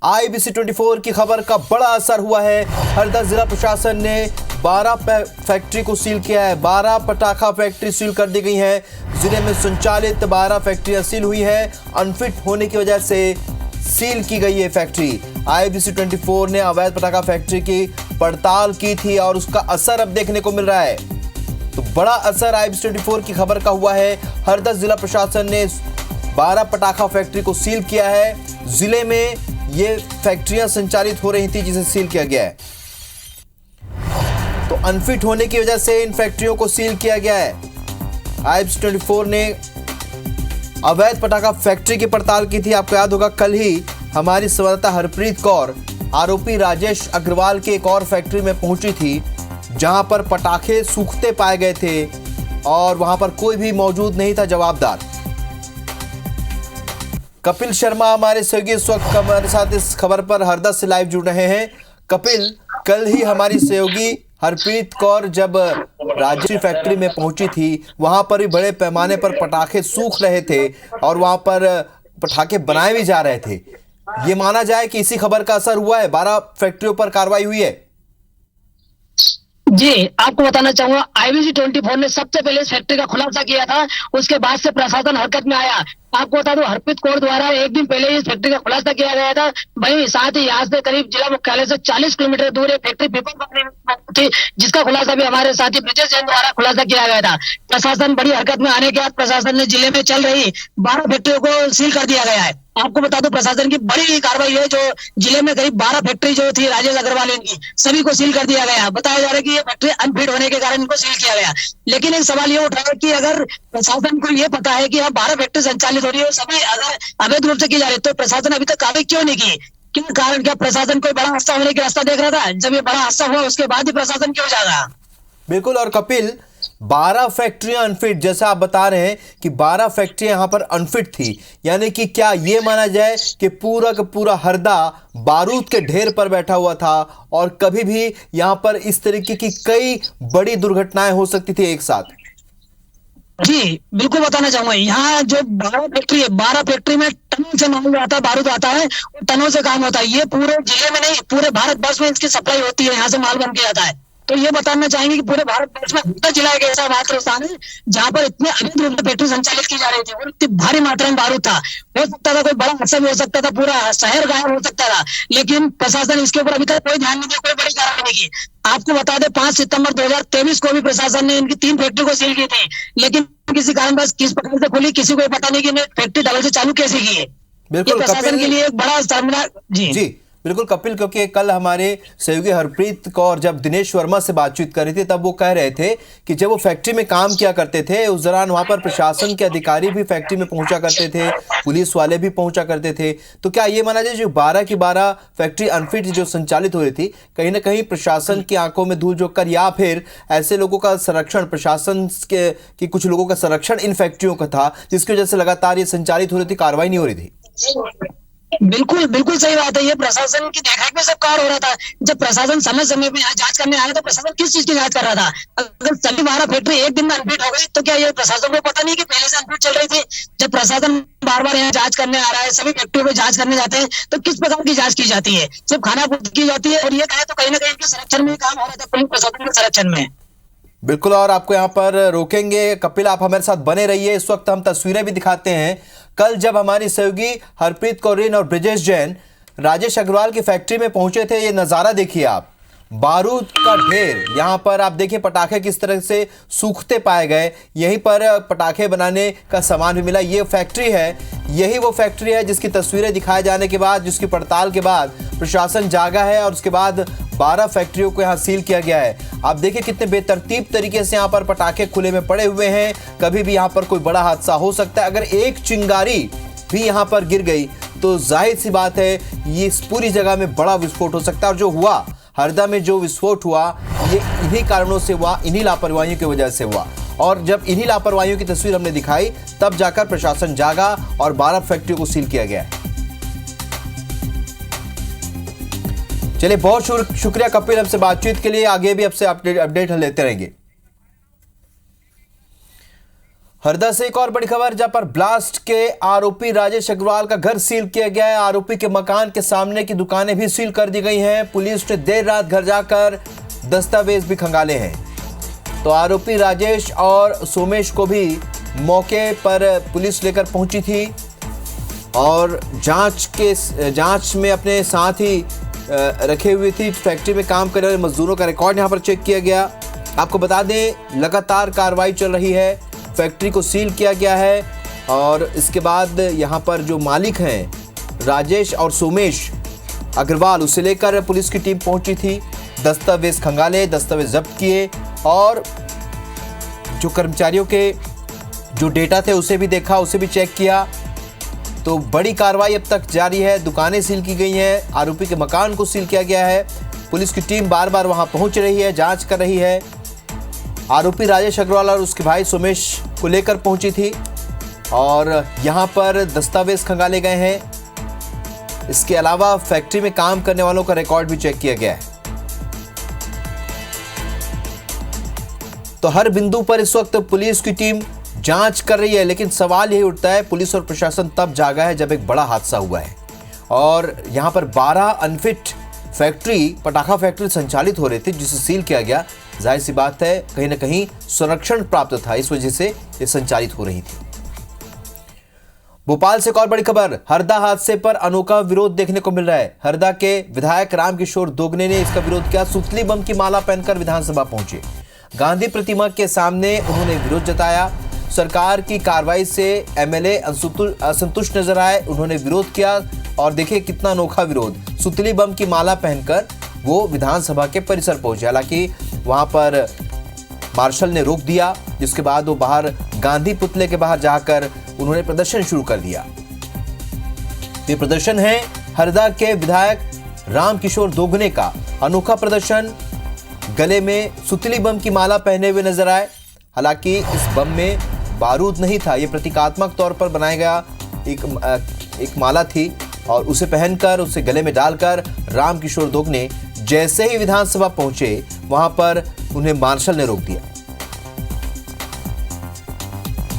IBC 24 की खबर का बड़ा असर हुआ है। हरदा जिला प्रशासन ने 12 फैक्ट्री को सील किया है। 12 पटाखा फैक्ट्री सील कर दी गई है। जिले में संचालित 12 फैक्ट्रियां सील हुई है। अनफिट होने की वजह से सील की गई है फैक्ट्री। IBC 24 ने अवैध पटाखा फैक्ट्री की पड़ताल की थी और उसका असर अब देखने को मिल रहा है। तो बड़ा असर IBC 24 की खबर का हुआ है। हरदा जिला प्रशासन ने 12 पटाखा फैक्ट्री को सील किया है। जिले में ये फैक्ट्रियां संचालित हो रही थी जिसे सील किया गया है। तो अनफिट होने की वजह से इन फैक्ट्रियों को सील किया गया है। IBC 24 ने अवैध पटाखा फैक्ट्री की पड़ताल की थी। आपको याद होगा कल ही हमारी संवाददाता हरप्रीत कौर आरोपी राजेश अग्रवाल के एक और फैक्ट्री में पहुंची थी जहां पर पटाखे सूखते पाए गए थे और वहां पर कोई भी मौजूद नहीं था जवाबदार। कपिल शर्मा हमारे सहयोगी इस वक्त हमारे साथ इस खबर पर हरदा से लाइव जुड़ रहे हैं। कपिल, कल ही हमारी सहयोगी हरप्रीत कौर जब राजश्री फैक्ट्री में पहुंची थी वहां पर भी बड़े पैमाने पर पटाखे सूख रहे थे और वहां पर पटाखे बनाए भी जा रहे थे। ये माना जाए कि इसी खबर का असर हुआ है, 12 फैक्ट्रियों पर कार्रवाई हुई है। जी, आपको बताना चाहूंगा IBC 24 ने सबसे पहले इस फैक्ट्री का खुलासा किया था, उसके बाद से प्रशासन हरकत में आया। आपको बता दूं हरप्रीत कौर द्वारा एक दिन पहले इस फैक्ट्री का खुलासा किया गया था। वहीं साथ ही यहाँ से करीब जिला मुख्यालय से 40 किलोमीटर दूर एक फैक्ट्री पीपल थी जिसका खुलासा भी हमारे साथी ब्रिजेश जैन द्वारा खुलासा किया गया था। प्रशासन बड़ी हरकत में आने के बाद प्रशासन ने जिले में चल रही 12 फैक्ट्रियों को सील कर दिया गया है। आपको बता दो प्रशासन की बड़ी कार्रवाई है जो जिले में करीब 12 फैक्ट्री जो थी राजेश अग्रवाल इनकी सभी को सील कर दिया गया। बताया जा रहा है कि ये फैक्ट्री अनफिट होने के कारण इनको सील किया गया। लेकिन एक सवाल ये उठा है कि अगर प्रशासन को ये पता है कि यहाँ 12 फैक्ट्री संचालित हो रही है सभी अगर अवैध रूप से की जा रही है तो प्रशासन अभी तक कार्रवाई क्यों नहीं की? क्यों कारण? क्या प्रशासन कोई बड़ा हादसा होने की रास्ता देख रहा था? जब ये बड़ा हादसा हुआ उसके बाद ही प्रशासन क्यों जागा? बिल्कुल। और कपिल, 12 फैक्ट्रियां अनफिट, जैसा आप बता रहे हैं कि 12 फैक्ट्रियां यहां पर अनफिट थी, यानी कि क्या यह माना जाए कि पूरा का पूरा हरदा बारूद के ढेर पर बैठा हुआ था और कभी भी यहां पर इस तरीके की कई बड़ी दुर्घटनाएं हो सकती थी एक साथ? जी बिल्कुल बताना चाहूंगा। यहाँ जो 12 फैक्ट्री है, 12 फैक्ट्री में टनों से माल आता है, बारूद आता है, टनों से काम होता है। ये पूरे जिले में नहीं पूरे भारत वर्ष में इसकी सप्लाई होती है, यहाँ से माल बन के आता है। तो ये बताना चाहेंगे कि पूरे भारत वर्ष में हरदा जिला एक ऐसा मात्र स्थान है जहाँ पर इतने अवैध रूप से फैक्ट्री संचालित की जा रही थी और इतनी भारी मात्रा में बारूद था। हो सकता था कोई बड़ा हादसा भी हो सकता था, पूरा शहर गायब हो सकता था, लेकिन प्रशासन इसके ऊपर अभी तक कोई ध्यान नहीं दिया, कोई बड़ी कार्रवाई नहीं की। आपको बता दें 5 सितंबर 2023 को भी प्रशासन ने इनकी 3 फैक्ट्री को सील की थी, लेकिन किसी कारण बस किस प्रकार से खुली किसी को पता नहीं कि फैक्ट्री डबल से चालू कैसे की है। बिल्कुल प्रशासन के लिए एक बड़ा शर्मनाक। जी बिल्कुल कपिल, क्योंकि कल हमारे सहयोगी हरप्रीत कौर जब दिनेश वर्मा से बातचीत कर रही थी तब वो कह रहे थे कि जब वो फैक्ट्री में काम किया करते थे उस दौरान वहां पर प्रशासन के अधिकारी भी फैक्ट्री में पहुंचा करते थे, पुलिस वाले भी पहुंचा करते थे। तो क्या ये माना जाए जो 12 की 12 फैक्ट्री अनफिट जो संचालित हो रही थी, कहीं ना कहीं प्रशासन की आंखों में धूल झोंककर या फिर ऐसे लोगों का संरक्षण, प्रशासन के कुछ लोगों का संरक्षण इन फैक्ट्रियों का था जिसकी वजह से लगातार ये संचालित हो रही थी, कार्रवाई नहीं हो रही थी? बिल्कुल बिल्कुल सही बात है। ये प्रशासन की देखरेख में सब कार्य हो रहा था। जब प्रशासन समय समय में जांच करने आया तो प्रशासन किस चीज की जांच कर रहा था? अगर सभी 12 फैक्ट्री एक दिन में अनफिट हो गई तो क्या ये प्रशासन को पता नहीं कि पहले से अनफिट चल रही थी? जब प्रशासन बार बार यहाँ जांच करने आ रहा है, सभी फैक्ट्रियों को जांच करने जाते हैं तो किस प्रकार की जांच की जाती है? सिर्फ खाना पूर्ति की जाती है और ये कहे तो कहीं ना कहीं इनके संरक्षण में काम हो रहा था, पुलिस प्रशासन के संरक्षण में। बिल्कुल, और आपको यहाँ पर रोकेंगे। कपिल, आप हमारे साथ बने रहिए। इस वक्त हम तस्वीरें भी दिखाते हैं। कल जब हमारी सहयोगी हरप्रीत कौर और ब्रिजेश जैन राजेश अग्रवाल की फैक्ट्री में पहुंचे थे, ये नज़ारा देखिए आप, बारूद का ढेर। यहाँ पर आप देखिए पटाखे किस तरह से सूखते पाए गए। यहीं पर पटाखे बनाने का सामान भी मिला। ये फैक्ट्री है, यही वो फैक्ट्री है जिसकी तस्वीरें दिखाए जाने के बाद, जिसकी पड़ताल के बाद प्रशासन जागा है और उसके बाद 12 फैक्ट्रियों को यहाँ सील किया गया है। आप देखिए कितने बेतरतीब तरीके से यहाँ पर पटाखे खुले में पड़े हुए हैं। कभी भी यहाँ पर कोई बड़ा हादसा हो सकता है। अगर एक चिंगारी भी यहाँ पर गिर गई तो जाहिर सी बात है ये इस पूरी जगह में बड़ा विस्फोट हो सकता है। और जो हुआ हरदा में, जो विस्फोट हुआ, ये इन्हीं कारणों से हुआ, इन्हीं लापरवाहियों की वजह से हुआ। और जब इन्हीं लापरवाहियों की तस्वीर हमने दिखाई तब जाकर प्रशासन जागा और 12 फैक्ट्रियों को सील किया गया है। चलिए, बहुत शुक्रिया कपिल हमसे बातचीत के लिए। आगे भी आपसे अपडेट लेते रहेंगे। हरदा से एक और बड़ी खबर, जहां पर ब्लास्ट के आरोपी राजेश अग्रवाल का घर सील किया गया है। आरोपी के मकान के सामने की दुकानें भी सील कर दी गई हैं। पुलिस ने देर रात घर जाकर दस्तावेज भी खंगाले हैं। तो आरोपी राजेश और सोमेश को भी मौके पर पुलिस लेकर पहुंची थी और जांच में अपने साथ ही रखे हुए थी। फैक्ट्री में काम करने वाले मजदूरों का रिकॉर्ड यहां पर चेक किया गया। आपको बता दें, लगातार कार्रवाई चल रही है। फैक्ट्री को सील किया गया है और इसके बाद यहां पर जो मालिक हैं राजेश और सोमेश अग्रवाल, उसे लेकर पुलिस की टीम पहुंची थी। दस्तावेज खंगाले, दस्तावेज जब्त किए और जो कर्मचारियों के जो डेटा थे उसे भी देखा, उसे भी चेक किया। तो बड़ी कार्रवाई अब तक जारी है। दुकानें सील की गई हैं, आरोपी के मकान को सील किया गया है। पुलिस की टीम बार बार वहां पहुंच रही है, जांच कर रही है। आरोपी राजेश अग्रवाल और उसके भाई सोमेश को लेकर पहुंची थी और यहां पर दस्तावेज खंगाले गए हैं। इसके अलावा फैक्ट्री में काम करने वालों का रिकॉर्ड भी चेक किया गया है। तो हर बिंदु पर इस वक्त पुलिस की टीम जांच कर रही है, लेकिन सवाल यही उठता है, पुलिस और प्रशासन तब जागा है जब एक बड़ा हादसा हुआ है और यहां पर 12 अनफिट फैक्ट्री, पटाखा फैक्ट्री संचालित हो रही थी, जिसे सील किया गया। जाहिर सी बात है, कहीं ना कहीं संरक्षण प्राप्त था, इस वजह से ये संचालित हो रही थी। भोपाल से एक और बड़ी खबर, हरदा हादसे पर अनोखा विरोध देखने को मिल रहा है। हरदा के विधायक रामकिशोर दोगने ने इसका विरोध किया। सुतली बम की माला पहनकर विधानसभा पहुंचे। गांधी प्रतिमा के सामने उन्होंने विरोध जताया। सरकार की कार्रवाई से एमएलए असंतुष्ट नजर आए, उन्होंने विरोध किया और देखिए कितना अनोखा विरोध। सुतली बम की माला पहनकर वो विधानसभा के परिसर पहुंचे। हालांकि वहां पर मार्शल ने रोक दिया, जिसके बाद वो बाहर गांधी पुतले के बाहर जाकर उन्होंने प्रदर्शन शुरू कर दिया। ये प्रदर्शन है हरदा के विधायक रामकिशोर दोगने का। अनोखा प्रदर्शन, गले में सुतली बम की माला पहने हुए नजर आए। हालांकि इस बम में बारूद नहीं था, ये प्रतीकात्मक तौर पर बनाया गया एक माला थी और उसे पहनकर, उसे गले में डालकर रामकिशोर दोगने जैसे ही विधानसभा पहुंचे, वहां पर उन्हें मार्शल ने रोक दिया।